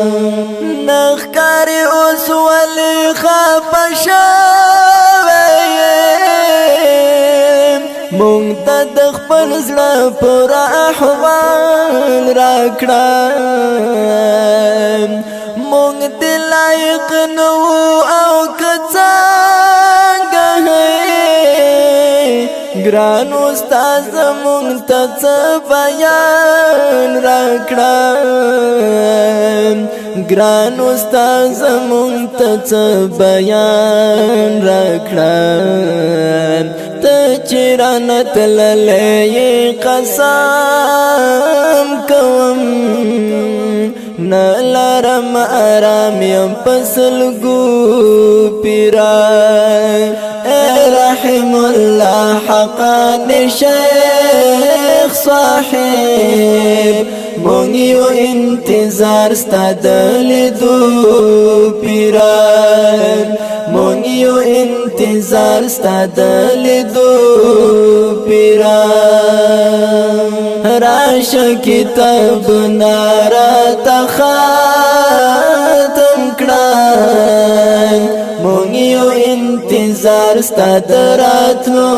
نخکاری اوس ولی خفه شویم مونږ ته د خپل زړه پوره احوال راکړه مونږ دې لایق نه وو او که څنګه ګران استاد مونږ ته څه بیان راکړه ګران استاد مونږ ته څه بیان راکړه ته چې رانه تللی قسم کوم نه لرم آرام یم په سلګو پیران رحم الله حقا شیخ صاحب مونږ یو انتظار ستا د لیدو پیران مونږ یو انتظار ستا د لیدو پیران راشه کتاب نارا ختم کړه مونږ یو انتظار ستا د راتلو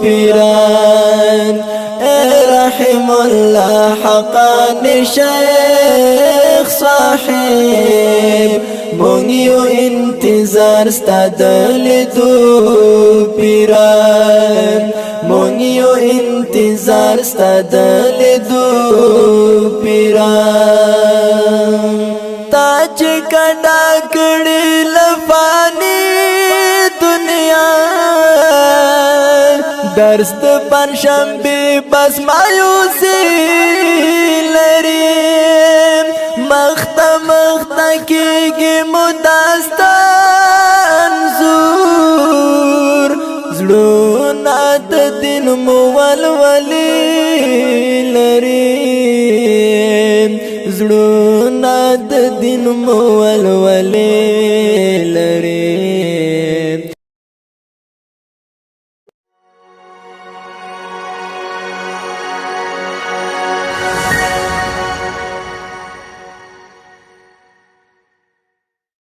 پیران رحم الله حقا شیخ صاحب مونږ یو انتظار ستا د لیدو پیران مونږ یو انتظار ستا د لیدو پیران تا چې کډا کړي لفانی دنیا درس د پنځشنبه بس مایوسی لري مخته کېږي مداستان زور زړونه د دین مو ولولي لري زړونه د دین مو ولولي لري